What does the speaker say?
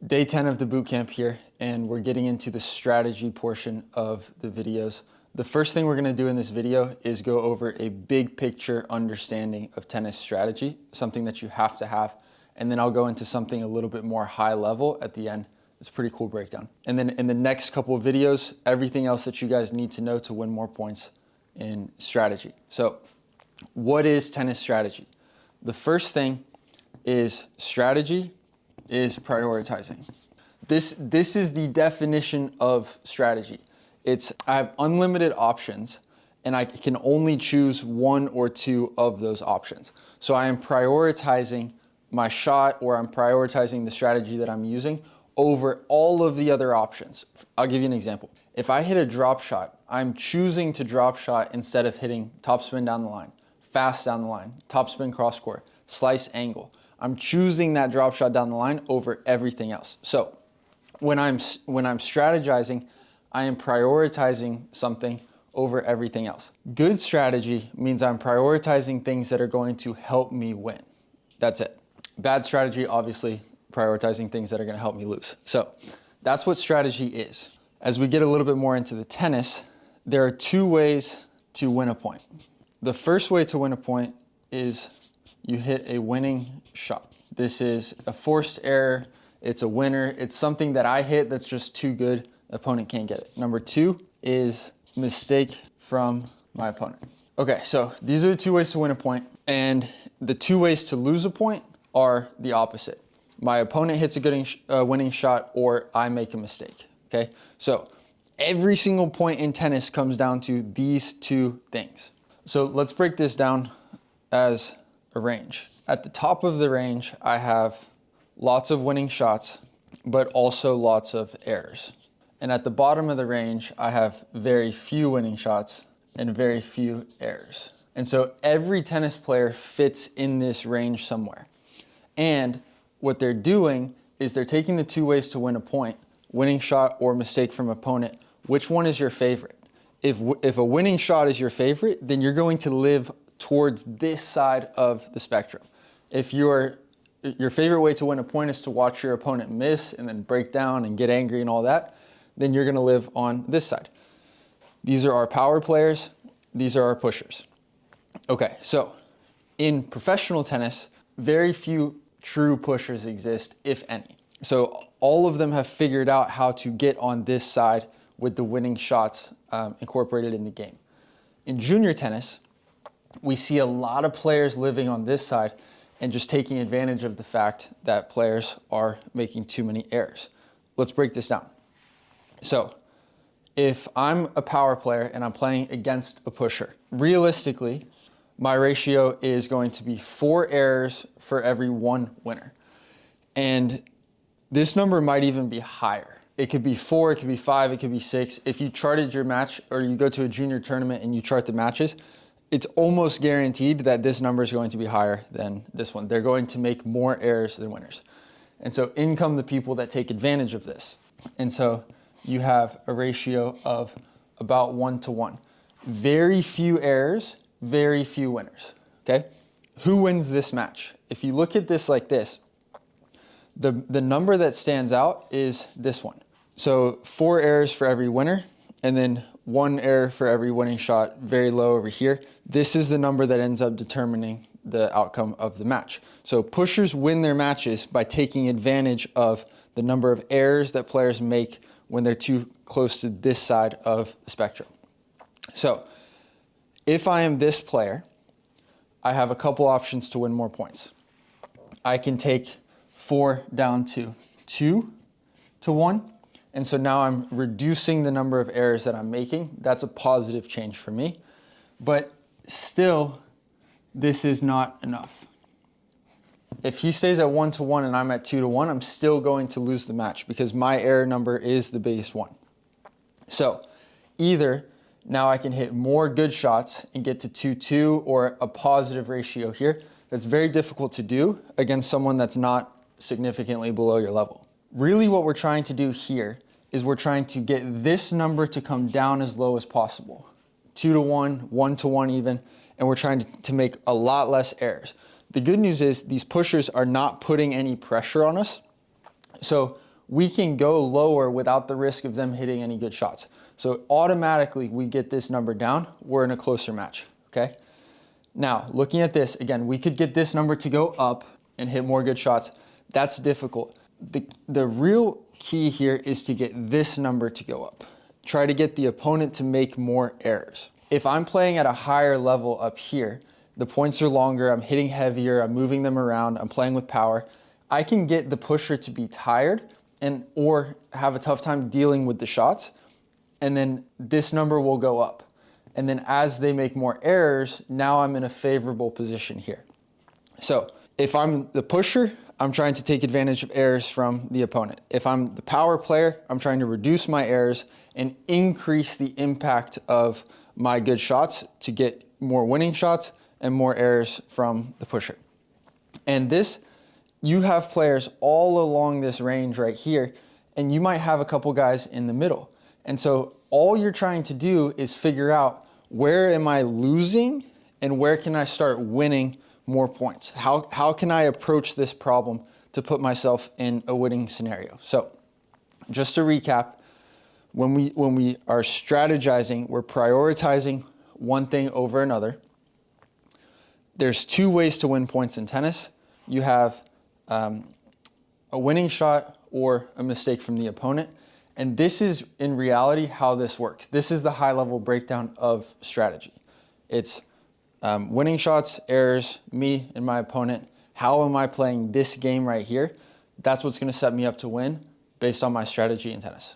Day 10 of the boot camp here, and we're getting into the strategy portion of the videos. The first thing we're going to do in this video is go over a big picture understanding of tennis strategy, something that you have to have, and then I'll go into something a little bit more high level at the end. It's a pretty cool breakdown. And then in the next couple of videos, everything else that you guys need to know to win more points in strategy. So what is tennis strategy? The first thing is strategy is prioritizing. This is the definition of strategy. I have unlimited options and I can only choose one or two of those options. So I am prioritizing my shot, or I'm prioritizing the strategy that I'm using over all of the other options. I'll give you an example. If I hit a drop shot, I'm choosing to drop shot instead of hitting topspin down the line, fast down the line, topspin cross court, slice angle. I'm choosing that drop shot down the line over everything else. So when I'm strategizing, I am prioritizing something over everything else. Good strategy means I'm prioritizing things that are going to help me win. That's it. Bad strategy, obviously, prioritizing things that are going to help me lose. So that's what strategy is. As we get a little bit more into the tennis, there are two ways to win a point. The first way to win a point is you hit a winning shot. This is a forced error. It's a winner. It's something that I hit that's just too good. The opponent can't get it. Number two is mistake from my opponent. Okay, so these are the two ways to win a point. And the two ways to lose a point are the opposite. My opponent hits a good winning shot, or I make a mistake, okay? So every single point in tennis comes down to these two things. So let's break this down as a range. At the top of the range, I have lots of winning shots, but also lots of errors. And at the bottom of the range, I have very few winning shots and very few errors. And so every tennis player fits in this range somewhere. And what they're doing is they're taking the two ways to win a point, winning shot or mistake from opponent. Which one is your favorite? If a winning shot is your favorite, then you're going to live towards this side of the spectrum. If your favorite way to win a point is to watch your opponent miss and then break down and get angry and all that, then you're going to live on this side. These are our power players. These are our pushers. Okay, so in professional tennis, very few true pushers exist, if any. So all of them have figured out how to get on this side with the winning shots incorporated in the game. In junior tennis, we see a lot of players living on this side and just taking advantage of the fact that players are making too many errors. Let's break this down. So if I'm a power player and I'm playing against a pusher, realistically, my ratio is going to be 4 errors for every 1 winner. And this number might even be higher. It could be 4, it could be 5, it could be 6. If you charted your match, or you go to a junior tournament and you chart the matches, it's almost guaranteed that this number is going to be higher than this one. They're going to make more errors than winners. And so in come the people that take advantage of this. And so you have a ratio of about 1 to 1. Very few errors, very few winners, okay? Who wins this match? If you look at this like this, the number that stands out is this one. So 4 errors for every winner, and then 1 error for every winning shot, very low over here. This is the number that ends up determining the outcome of the match. So pushers win their matches by taking advantage of the number of errors that players make when they're too close to this side of the spectrum. So if I am this player, I have a couple options to win more points. I can take 4 down to 2 to 1. And so now I'm reducing the number of errors that I'm making. That's a positive change for me. But still, this is not enough. If he stays at 1 to 1 and I'm at 2 to 1, I'm still going to lose the match because my error number is the biggest one. So either now I can hit more good shots and get to 2-2 or a positive ratio here. That's very difficult to do against someone that's not significantly below your level. Really what we're trying to do here is we're trying to get this number to come down as low as possible. 2 to 1, 1 to 1 even, and we're trying to make a lot less errors. The good news is these pushers are not putting any pressure on us. So we can go lower without the risk of them hitting any good shots. So automatically we get this number down, we're in a closer match, okay? Now, looking at this, again, we could get this number to go up and hit more good shots. That's difficult. The real key here is to get this number to go up. Try to get the opponent to make more errors. If I'm playing at a higher level up here, the points are longer, I'm hitting heavier, I'm moving them around, I'm playing with power, I can get the pusher to be tired or have a tough time dealing with the shots, and then this number will go up. And then as they make more errors, now I'm in a favorable position here. So if I'm the pusher, I'm trying to take advantage of errors from the opponent. If I'm the power player, I'm trying to reduce my errors and increase the impact of my good shots to get more winning shots and more errors from the pusher. And this, you have players all along this range right here, and you might have a couple guys in the middle. And so all you're trying to do is figure out, where am I losing and where can I start winning more points? How can I approach this problem to put myself in a winning scenario? So just to recap, when we are strategizing, we're prioritizing one thing over another. There's two ways to win points in tennis. You have a winning shot or a mistake from the opponent. And this is, in reality, how this works. This is the high-level breakdown of strategy. It's winning shots, errors, me and my opponent. How am I playing this game right here? That's what's going to set me up to win based on my strategy in tennis.